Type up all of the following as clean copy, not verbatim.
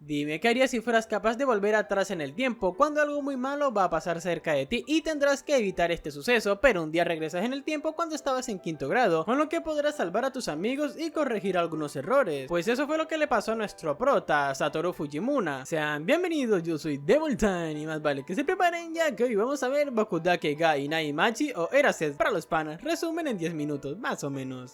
Dime qué harías si fueras capaz de volver atrás en el tiempo cuando algo muy malo va a pasar cerca de ti y tendrás que evitar este suceso, pero un día regresas en el tiempo cuando estabas en quinto grado, con lo que podrás salvar a tus amigos y corregir algunos errores. Pues eso fue lo que le pasó a nuestro prota, Satoru Fujimura. Sean bienvenidos, yo soy Devil Time y más vale que se preparen ya que hoy vamos a ver Bokudake ga Inai Machi o Erases para los panas, resumen en 10 minutos, más o menos.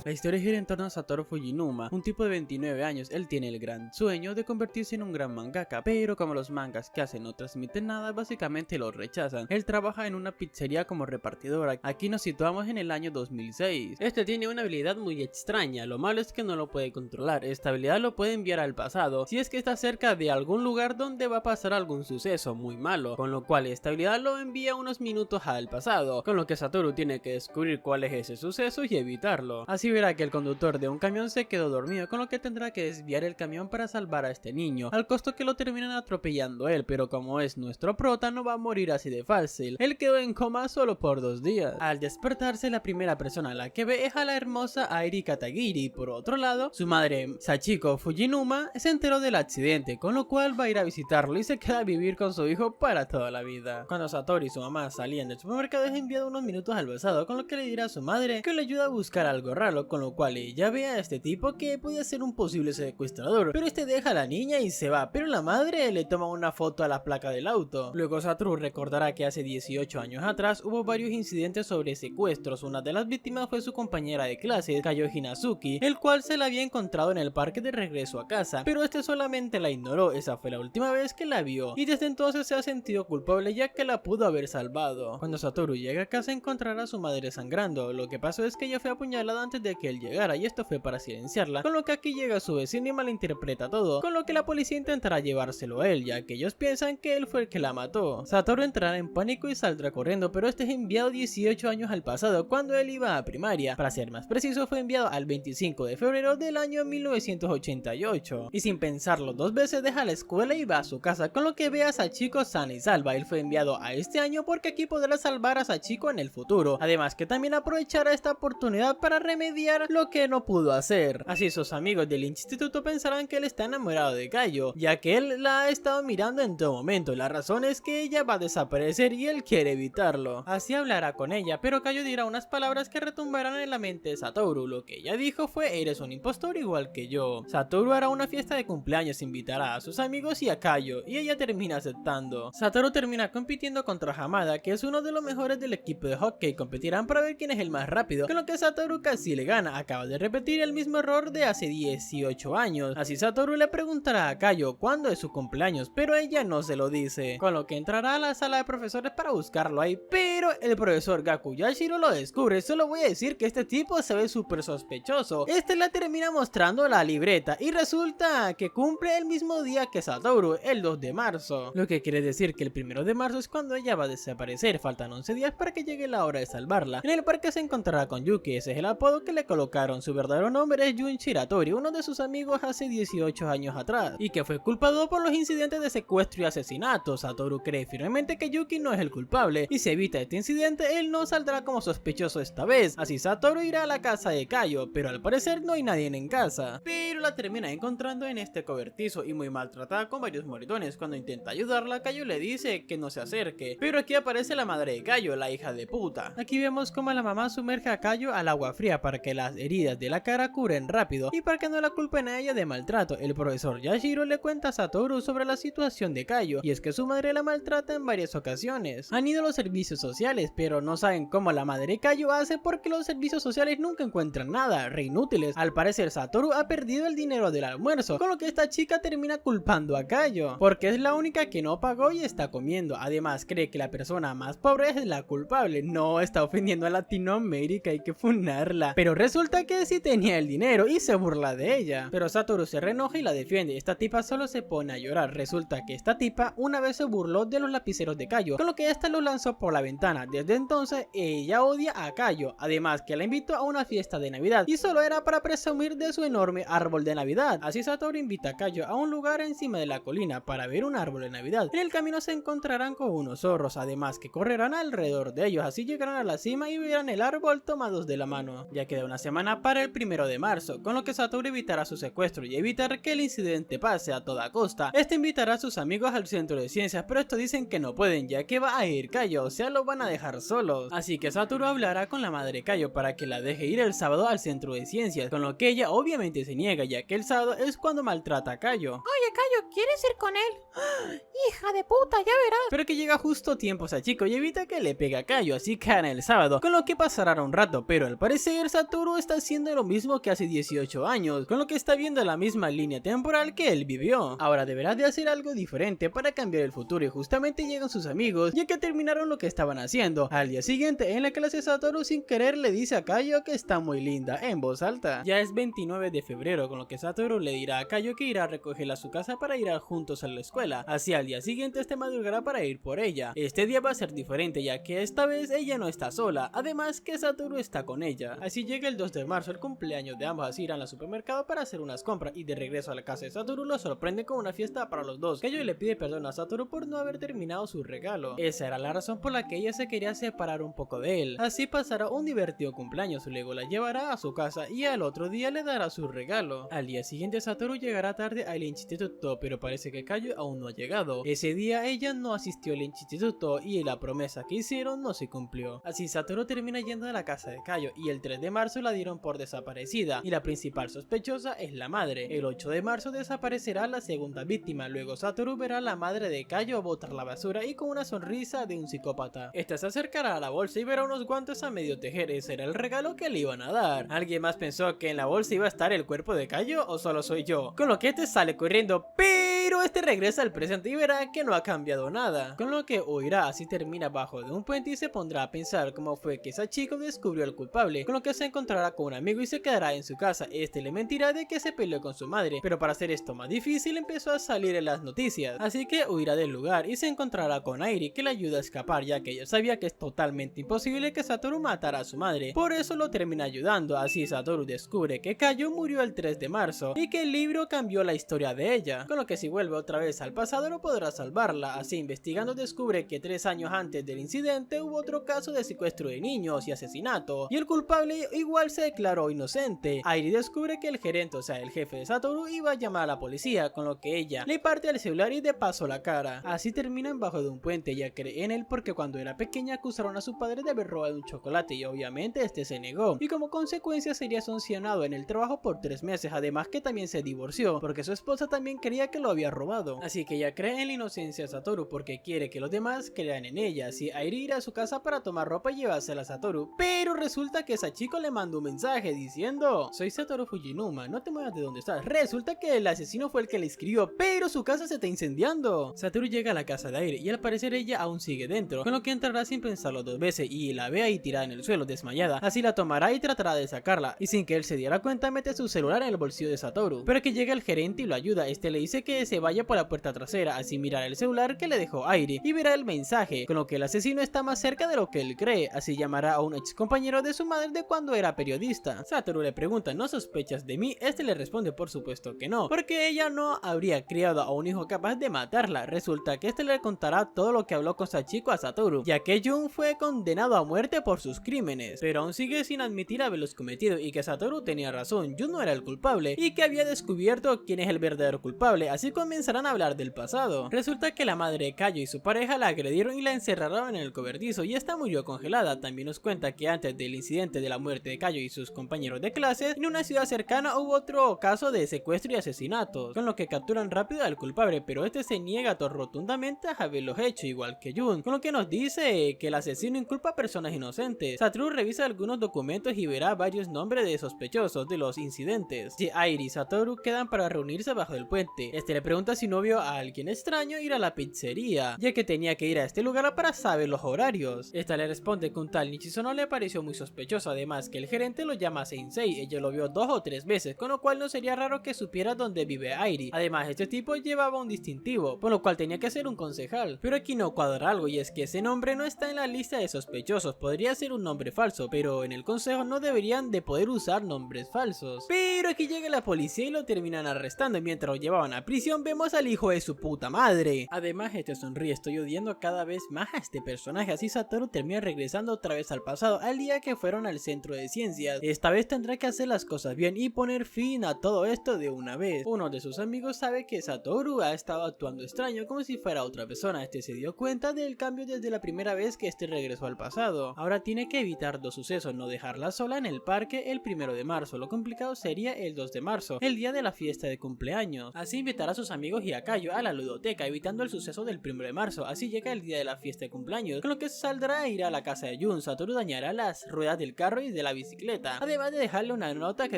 La historia gira en torno a Satoru Fujinuma, un tipo de 29 años. Él tiene el gran sueño de convertirse en un gran mangaka, pero como los mangas que hace no transmiten nada, básicamente lo rechazan. Él trabaja en una pizzería como repartidora. Aquí nos situamos en el año 2006. Este tiene una habilidad muy extraña, lo malo es que no lo puede controlar. Esta habilidad lo puede enviar al pasado, si es que está cerca de algún lugar donde va a pasar algún suceso muy malo, con lo cual esta habilidad lo envía unos minutos al pasado, con lo que Satoru tiene que descubrir cuál es ese suceso y evitarlo. Así verá que el conductor de un camión se quedó dormido, con lo que tendrá que desviar el camión para salvar a este niño, al costo que lo terminan atropellando él, pero como es nuestro prota no va a morir así de fácil. Él quedó en coma solo por 2 días. Al despertarse, la primera persona a la que ve es a la hermosa Airi Katagiri. Por otro lado, su madre Sachiko Fujinuma se enteró del accidente, con lo cual va a ir a visitarlo y se queda a vivir con su hijo para toda la vida. Cuando Satoru y su mamá salían del supermercado es enviado unos minutos al pasado, con lo que le dirá a su madre que le ayuda a buscar algo raro, con lo cual ella ve a este tipo que podía ser un posible secuestrador, pero este deja a la niña y se va, pero la madre le toma una foto a la placa del auto. Luego Satoru recordará que hace 18 años atrás hubo varios incidentes sobre secuestros. Una de las víctimas fue su compañera de clase, Kayo Hinazuki, el cual se la había encontrado en el parque de regreso a casa, pero este solamente la ignoró. Esa fue la última vez que la vio y desde entonces se ha sentido culpable ya que la pudo haber salvado. Cuando Satoru llega a casa encontrará a su madre sangrando. Lo que pasó es que ella fue apuñalada antes de que él llegara y esto fue para silenciarla, con lo que aquí llega su vecino y malinterpreta todo, con lo que la policía intentará llevárselo a él, ya que ellos piensan que él fue el que la mató. Satoru entrará en pánico y saldrá corriendo, pero este es enviado 18 años al pasado cuando él iba a primaria. Para ser más preciso, fue enviado al 25 de febrero del año 1988 y sin pensarlo 2 veces deja la escuela y va a su casa, con lo que ve a Sachiko sana y salva. Él fue enviado a este año porque aquí podrá salvar a Sachiko en el futuro, además que también aprovechará esta oportunidad para remediar lo que no pudo hacer. Así sus amigos del instituto pensarán que él está enamorado de Kayo, ya que él la ha estado mirando en todo momento. La razón es que ella va a desaparecer y él quiere evitarlo. Así hablará con ella, pero Kayo dirá unas palabras que retumbarán en la mente de Satoru. Lo que ella dijo fue: eres un impostor igual que yo. Satoru hará una fiesta de cumpleaños, invitará a sus amigos y a Kayo, y ella termina aceptando. Satoru termina compitiendo contra Hamada, que es uno de los mejores del equipo de hockey. Competirán para ver quién es el más rápido, con lo que Satoru casi le gana. Acaba de repetir el mismo error de hace 18 años. Así Satoru le preguntará a Kayo cuándo es su cumpleaños, pero ella no se lo dice, con lo que entrará a la sala de profesores para buscarlo ahí, pero el profesor Gaku Yashiro lo descubre. Solo voy a decir que este tipo se ve súper sospechoso. Este le termina mostrando la libreta y resulta que cumple el mismo día que Satoru, el 2 de marzo, lo que quiere decir que el 1 de marzo es cuando ella va a desaparecer. Faltan 11 días para que llegue la hora de salvarla. En el parque se encontrará con Yuki, ese es el apodo que le colocaron. Su verdadero nombre es Jun Shiratori, uno de sus amigos hace 18 años atrás, y que fue culpado por los incidentes de secuestro y asesinato. Satoru cree firmemente que Yuki no es el culpable, y si evita este incidente, él no saldrá como sospechoso esta vez. Así Satoru irá a la casa de Kayo, pero al parecer no hay nadie en casa. Pero la termina encontrando en este cobertizo y muy maltratada con varios moretones. Cuando intenta ayudarla, Kayo le dice que no se acerque, pero aquí aparece la madre de Kayo, la hija de puta. Aquí vemos cómo la mamá sumerge a Kayo al agua fría para que las heridas de la cara curen rápido y para que no la culpen a ella de maltrato. El profesor Yashiro le cuenta a Satoru sobre la situación de Kayo, y es que su madre la maltrata en varias ocasiones. Han ido a los servicios sociales, pero no saben cómo la madre de Kayo hace porque los servicios sociales nunca encuentran nada, re inútiles. Al parecer Satoru ha perdido el dinero del almuerzo, con lo que esta chica termina culpando a Kayo, porque es la única que no pagó y está comiendo. Además cree que la persona más pobre es la culpable. No, está ofendiendo a Latinoamérica, hay que funarla. Pero resulta que sí tenía el dinero y se burla de ella, pero Satoru se reenoja y la defiende. Esta tipa solo se pone a llorar. Resulta que esta tipa una vez se burló de los lapiceros de Kayo, con lo que esta lo lanzó por la ventana. Desde entonces ella odia a Kayo, además que la invitó a una fiesta de Navidad y solo era para presumir de su enorme árbol de Navidad. Así Satoru invita a Kayo a un lugar encima de la colina para ver un árbol de Navidad. En el camino se encontrarán con unos zorros, además que correrán alrededor de ellos. Así llegarán a la cima y verán el árbol tomados de la mano. Ya queda una semana para el 1 de marzo, con lo que Satoru evitará su secuestro y evitar que el incidente pase a toda costa. Este invitará a sus amigos al centro de ciencias, pero estos dicen que no pueden, ya que va a ir Kayo, o sea, lo van a dejar solos. Así que Satoru hablará con la madre Kayo para que la deje ir el sábado al centro de ciencias, con lo que ella obviamente se niega, ya que el sábado es cuando maltrata a Kayo. Oye, Kayo, ¿quieres ir con él? ¡Ah! Hija de puta, ya verás. Pero que llega justo a tiempo Sachiko y evita que le pegue a Kayo, así que gana el sábado, con lo que pasará un rato, pero al parecer Satoru está haciendo lo mismo que hace 18 años, con lo que está viendo la misma línea temporal que él vivió. Ahora deberá de hacer algo diferente para cambiar el futuro y justamente llegan sus amigos, ya que terminaron lo que estaban haciendo. Al día siguiente en la clase Satoru sin querer le dice a Kayo que está muy linda en voz alta. Ya es 29 de febrero, con lo que Satoru le dirá a Kayo que irá a recogerla a su casa para ir juntos a la escuela. Así al día siguiente este madrugará para ir por ella. Este día va a ser diferente, ya que esta vez ella no está sola, además que Satoru está con ella. Así llega el 2 de marzo, el cumpleaños de ambos. Así irán al supermercado para hacer unas compras y de regreso a la casa de Satoru lo sorprende con una fiesta para los dos. Kayo le pide perdón a Satoru por no haber terminado su regalo. Esa era la razón por la que ella se quería separar un poco de él. Así pasará un divertido cumpleaños, luego la llevará a su casa y al otro día le dará su regalo. Al día siguiente Satoru llegará tarde al instituto, pero parece que Kayo aún no ha llegado. Ese día ella no asistió al instituto y la promesa que hicieron no se cumplió. Así Satoru termina yendo a la casa de Kayo y el 3 de marzo la dieron por desaparecida y la principal sospechosa es la madre. El 8 de marzo desaparecerá la segunda víctima, luego Satoru verá a la madre de Kayo botar la basura y con una sonrisa de un psicópata. Esta se acercará a la bolsa y verá unos guantes a medio tejer. Ese era el regalo que le iban a dar. ¿Alguien más pensó que en la bolsa iba a estar el cuerpo de Kayo o solo soy yo? Con lo que este sale corriendo, pero este regresa al presente y verá que no ha cambiado nada, con lo que huirá. Así termina bajo de un puente y se pondrá a pensar cómo fue que Sachiko descubrió al culpable, con lo que se encontrará con un amigo y se quedará en su casa. Este le mentirá de que se peleó con su madre, pero para hacer esto más difícil empezó a salir en las noticias, así que huirá del lugar y se encontrará con Airi, que le ayuda a escapar, ya que ella sabía que es totalmente imposible que Satoru matara a su madre, por eso lo termina ayudando. Así Satoru descubre que Kayo murió el 3 de marzo y que el libro cambió la historia de ella, con lo que si vuelve otra vez al pasado no podrá salvarla. Así investigando descubre que 3 años antes del incidente hubo otro caso de secuestro de niños y asesinato, y el culpable igual se declaró inocente. Airi descubre que el gerente, o sea el jefe de Satoru, iba a llamar a la policía, con lo que ella le parte el celular y de paso la cara. Así terminan bajo de un puente. Ella cree en él porque cuando era pequeña acusaron a su padre de haber robado un chocolate y obviamente este se negó, y como consecuencia sería sancionado en el trabajo por 3 meses, además que también se divorció porque su esposa también creía que lo había robado. Así que ella cree en la inocencia de Satoru porque quiere que los demás crean en ella. Así Airi irá a su casa para tomar ropa y llevársela a Satoru, pero resulta que Sachiko le mandó un mensaje diciendo: soy Satoru Fujinuma, no te muevas de donde estás. Resulta que el asesino fue el que le escribió, pero su casa se está incendiando. Satoru llega a la casa de Airi y al parecer ella aún sigue dentro, con lo que entrará sin pensarlo 2 veces y la ve ahí tirada en el suelo desmayada. Así la tomará y tratará de sacarla, y sin que él se diera cuenta mete su celular en el bolsillo de Satoru, pero que llega el gerente y lo ayuda. Este le dice que se vaya por la puerta trasera, así mirará el celular que le dejó Airi y verá el mensaje, con lo que el asesino está más cerca de lo que él cree. Así llamará a un ex compañero de su madre de cuando era periodista. Satoru le pregunta: ¿no sospechas de mí? Este le responde por supuesto que no, porque ella no habría criado a un hijo capaz de matarla. Resulta que este le contará todo lo que habló con Sachiko a Satoru, ya que Jun fue condenado a muerte por sus crímenes, pero aún sigue sin admitir haberlos cometido y que Satoru tenía razón, Jun no era el culpable y que había descubierto quién es el verdadero culpable. Así comenzarán a hablar del pasado. Resulta que la madre de Kayo y su pareja la agredieron y la encerraron en el cobertizo y esta murió congelada. También nos cuenta que antes del incidente de la muerte de Kayo y sus compañeros de clases, en una ciudad cercana hubo otro caso de secuestro y asesinatos, con lo que capturan rápido al culpable, pero este se niega rotundamente a haberlos hecho, igual que Jun, con lo que nos dice que el asesino inculpa a personas inocentes. Satoru revisa algunos documentos y verá varios nombres de sospechosos de los incidentes. Airi y Satoru quedan para reunirse bajo el puente. Este le pregunta si no vio a alguien extraño ir a la pizzería, ya que tenía que ir a este lugar para saber los horarios. Esta le responde que un tal Nichizo no le pareció muy sospechoso, además que el gerente lo llama Sensei, ella lo vio 2 o 3 veces, con lo cual no sería raro que supiera dónde vive Airi. Además, este tipo llevaba un distintivo, por lo cual tenía que ser un concejal. Pero aquí no cuadra algo, y es que ese nombre no está en la lista de sospechosos, podría ser un nombre falso, pero en el consejo no deberían de poder usar nombres falsos. Pero aquí llega la policía y lo terminan arrestando, y mientras lo llevaban a prisión vemos al hijo de su puta madre. Además, este sonríe, estoy odiando cada vez más a este personaje, así Satoru termina regresando otra vez al pasado, al día que fueron al centro de ciencias. Esta vez tendrá que hacer las cosas bien y poner fin a todo esto de una vez. Uno de sus amigos sabe que Satoru ha estado actuando extraño, como si fuera otra persona. Este se dio cuenta del cambio desde la primera vez que este regresó al pasado. Ahora tiene que evitar dos sucesos, no dejarla sola en el parque el 1 de marzo, lo complicado sería el 2 de marzo, el día de la fiesta de cumpleaños. Así invitará a sus amigos y a Kayo a la ludoteca, evitando el suceso del 1 de marzo, así llega el día de la fiesta de cumpleaños, con lo que saldrá a ir a la casa de Jun. Satoru dañará las ruedas del carro y de la bicicleta, además de dejarle una nota que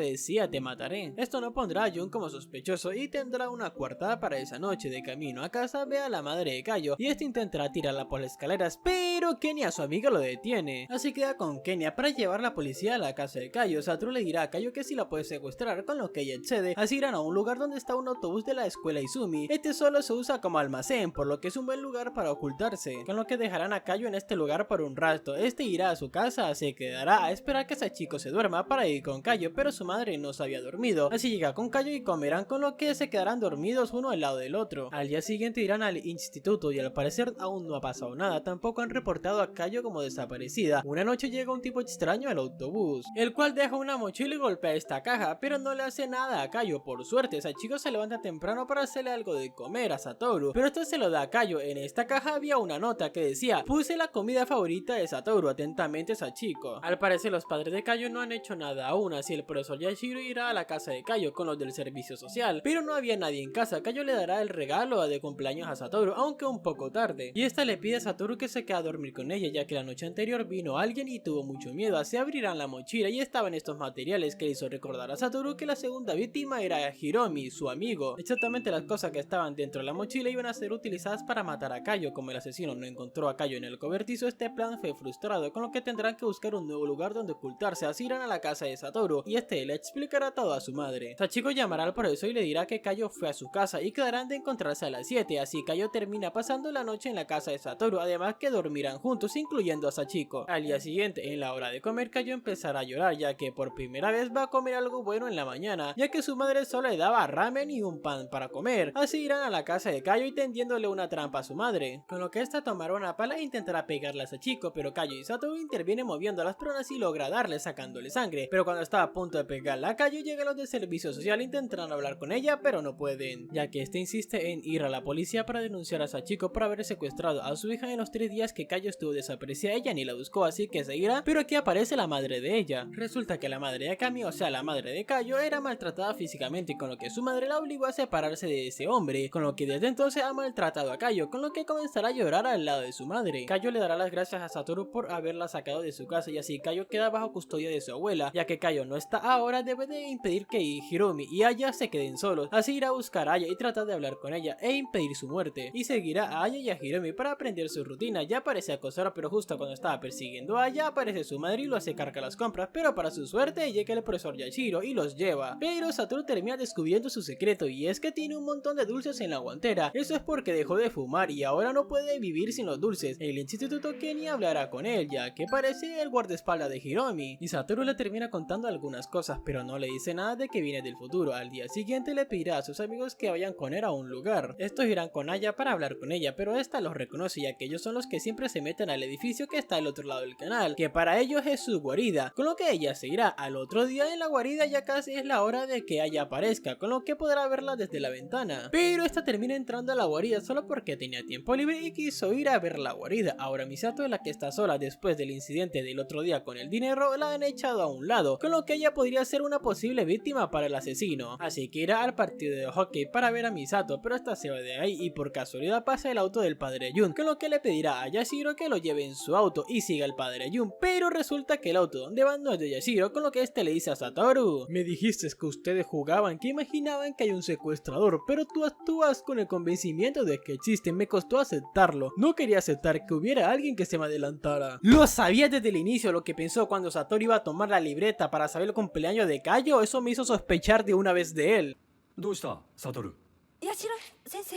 decía te mataré. Esto no pondrá a Jun como sospechoso y tendrá una coartada para esa noche. De camino a casa ve a la madre de Kayo y este intentará tirarla por las escaleras, pero Kenya, su amiga, lo detiene, así queda con Kenya para llevar a la policía a la casa de Kayo. Satoru le dirá a Kayo que si la puede secuestrar, con lo que ella accede. Así irán a un lugar donde está un autobús de la escuela Izumi. Este solo se usa como almacén, por lo que es un buen lugar para ocultarse, con lo que dejarán a Kayo en este lugar por un rato. Este irá a su casa, se quedará a esperar que Sachiko se duerma para ir con Kayo, pero su madre no se había dormido, así llega con Kayo y comerán, con lo que se quedarán dormidos uno al lado del otro. Al día siguiente irán al instituto y al parecer aún no ha pasado nada, tampoco han reportado a Kayo como desaparecida. Una noche llega un tipo extraño al autobús, el cual deja una mochila y golpea esta caja, pero no le hace nada a Kayo. Por suerte, Sachiko se levanta temprano para hacerle algo de comer a Satoru, pero esto se lo da a Kayo. En esta caja había una nota que decía: puse la comida favorita de Satoru, atentamente Sachiko. Al parecer los padres de Kayo no han hecho nada aún, así el profesor Yashiro irá a la casa de Kayo con los del servicio social, pero no había nadie en casa. Kayo le dará el regalo de cumpleaños a Satoru, aunque un poco tarde, y esta le pide a Satoru que se quede a dormir con ella, ya que la noche anterior vino alguien y tuvo mucho miedo. Así abrirán la mochila y estaban estos materiales que le hizo recordar a Satoru que la segunda víctima era Hiromi, su amigo. Exactamente las cosas que estaban dentro de la mochila iban a ser utilizadas para matar a Kayo. Como el asesino no encontró a Kayo en el cobertizo, este plan fue frustrado, con lo que tendrán que buscar un nuevo lugar donde ocultarse. Así irán a la casa de Satoru y este le explicará todo a su madre. Sachiko llamará al profesor y le dirá que Kayo fue a su casa y quedarán de encontrarse a las 7, así Kayo termina pasando la noche en la casa de Satoru, además que dormirán juntos, incluyendo a Sachiko. Al día siguiente, en la hora de comer, Kayo empezará a llorar, ya que por primera vez va a comer algo bueno en la mañana, ya que su madre solo le daba ramen y un pan para comer. Así irán a la casa de Kayo y tendiéndole una trampa a su madre, con lo que esta tomará una pala e intentará pegarle a Sachiko, pero Kayo y Satoru intervienen moviendo las pronas y logra darle, sacándole sangre. Pero cuando está a punto de pegarle a Kayo, llegan los de servicio social, intentarán hablar con ella, pero no pueden, ya que este insiste en ir a la policía para denunciar a Sachiko por haber secuestrado a su hija en los 3 días que Kayo estuvo desaparecida. Ella ni la buscó, así que se irá, pero aquí aparece la madre de ella. Resulta que la madre de Akami, o sea la madre de Kayo, era maltratada físicamente, con lo que su madre la obligó a separarse de ese hombre, con lo que desde entonces ha maltratado a Kayo, con lo que comenzará a llorar al lado de su madre. Kayo le dará las gracias a Satoru por haberla sacado de su casa, y así Kayo queda bajo custodia de su abuela. Ya que Kayo no está ahora, debe de impedir que Hiromi y Aya se queden solos. Así irá a buscar a Aya y tratar de hablar con ella e impedir su muerte, y seguirá a Aya y a Hiromi para aprender su rutina. Ya parece acosar, pero justo cuando estaba persiguiendo a Aya aparece su madre y lo hace cargar las compras, pero para su suerte llega el profesor Yashiro y los lleva. Pero Satoru termina descubriendo su secreto, y es que tiene un montón de dulces en la guantera. Eso es porque dejó de fumar y ahora no puede vivir sin los dulces. El instituto Kenya hablará con él, ya que parece el guardaespaldas de Hiromi, y Satoru le termina contando algunas cosas, pero no le dice nada de que viene del futuro. Al día siguiente le pedirá a sus amigos que vayan con él a un lugar. Estos irán con Aya para hablar con ella, pero esta los reconoce, ya que ellos son los que siempre se meten al edificio que está al otro lado del canal, que para ellos es su guarida, con lo que ella se irá. Al otro día en la guarida ya casi es la hora de que Aya aparezca, con lo que podrá verla desde la ventana, pero esta termina entrando a la guarida solo porque tenía tiempo libre y quiso ir a ver la guarida. Ahora Misato, la que está sola después del incidente del otro día con el dinero, la han echado a un lado, con lo que ella podría ser una posible víctima para el asesino, así que irá al partido de hockey para ver a Misato, pero esta se va de ahí y por casualidad pasa el auto del padre Jun, con lo que le pedirá a Yashiro que lo lleve en su auto y siga al padre Jun, pero resulta que el auto donde van no es de Yashiro, con lo que este le dice a Satoru: me dijiste que ustedes jugaban, que imaginaban que hay un secuestrador, pero tú actúas con el convencimiento de que existe. Me costó aceptarlo, no quería aceptar que hubiera alguien que se me adelantara. Lo sabía desde el inicio, lo que pensó cuando Satoru Satoru iba a tomar la libreta para saber el cumpleaños de Kayo, eso me hizo sospechar de una vez de él. どうしたサトル。 八代先生、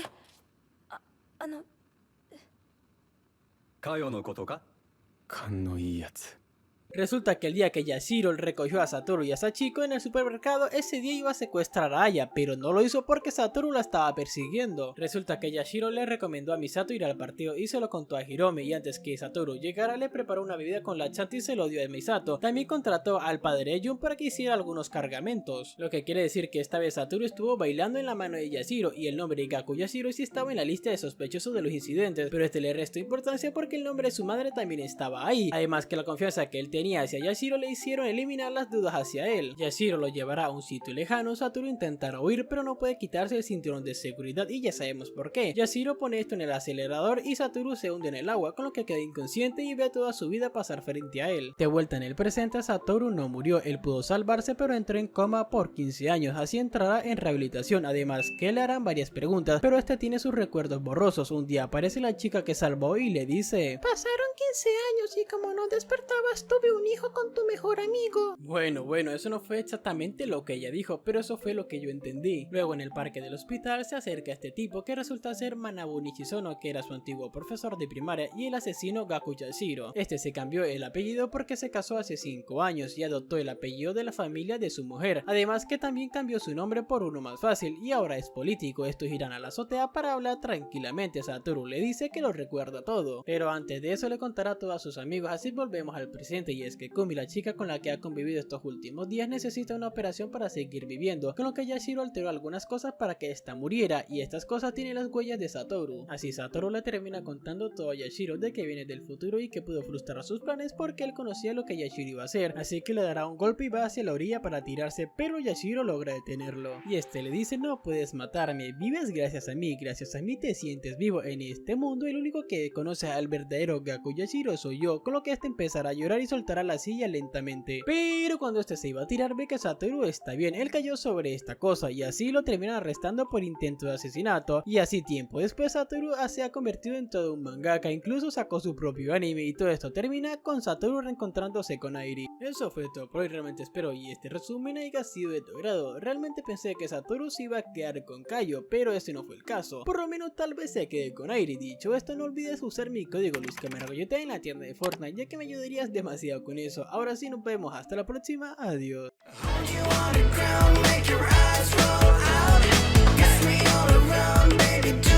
カヨのことか。 勘のいいやつ。 Resulta que el día que Yashiro recogió a Satoru y a Sachiko en el supermercado, ese día iba a secuestrar a Aya, pero no lo hizo porque Satoru la estaba persiguiendo. Resulta que Yashiro le recomendó a Misato ir al partido y se lo contó a Hirome, y antes que Satoru llegara le preparó una bebida con laxante y se lo dio a Misato. También contrató al padre Jun para que hiciera algunos cargamentos, lo que quiere decir que esta vez Satoru estuvo bailando en la mano de Yashiro, y el nombre Gaku Yashiro sí estaba en la lista de sospechosos de los incidentes, pero este le restó importancia porque el nombre de su madre también estaba ahí, además que la confianza que él tenía hacia Yashiro le hicieron eliminar las dudas hacia él. Yashiro lo llevará a un sitio lejano, Satoru intentará huir pero no puede quitarse el cinturón de seguridad y ya sabemos por qué. Yashiro pone esto en el acelerador y Satoru se hunde en el agua, con lo que queda inconsciente y ve toda su vida pasar frente a él. De vuelta en el presente, Satoru no murió, él pudo salvarse pero entró en coma por 15 años, así entrará en rehabilitación, además que le harán varias preguntas, pero este tiene sus recuerdos borrosos. Un día aparece la chica que salvó y le dice: Pasaron 15 años y como no despertabas tuve un hijo con tu mejor amigo. Bueno, eso no fue exactamente lo que ella dijo, pero eso fue lo que yo entendí. Luego en el parque del hospital se acerca este tipo que resulta ser Manabu Nishizono, que era su antiguo profesor de primaria y el asesino Gaku Yashiro. Este se cambió el apellido porque se casó hace 5 años y adoptó el apellido de la familia de su mujer, además que también cambió su nombre por uno más fácil y ahora es político. Estos irán a la azotea para hablar tranquilamente. Satoru le dice que lo recuerda todo, pero antes de eso le contará a todos sus amigos. Así volvemos al presente, y es que Kumi, la chica con la que ha convivido estos últimos días, necesita una operación para seguir viviendo, con lo que Yashiro alteró algunas cosas para que esta muriera, y estas cosas tienen las huellas de Satoru. Así Satoru le termina contando todo a Yashiro de que viene del futuro y que pudo frustrar sus planes porque él conocía lo que Yashiro iba a hacer, así que le dará un golpe y va hacia la orilla para tirarse, pero Yashiro logra detenerlo. Y este le dice: no puedes matarme, vives gracias a mí te sientes vivo en este mundo, el único que conoce al verdadero Gaku Yashiro soy yo, con lo que este empezará a llorar y soltará la silla lentamente. Pero cuando este se iba a tirar ve que Satoru está bien, él cayó sobre esta cosa y así lo terminan arrestando por intento de asesinato, y así tiempo después Satoru se ha convertido en todo un mangaka, incluso sacó su propio anime, y todo esto termina con Satoru reencontrándose con Airi. Eso fue todo por hoy, realmente espero y este resumen haya sido de tu agrado. Realmente pensé que Satoru se iba a quedar con Kayo, pero ese no fue el caso, por lo menos tal vez se quede con Airi. Dicho esto, no olvides usar mi código LuisCameraGoyota en la tienda de Fortnite, ya que me ayudarías demasiado con eso. Ahora sí, nos vemos hasta la próxima, adiós. Make your eyes roll out, got me all around, baby.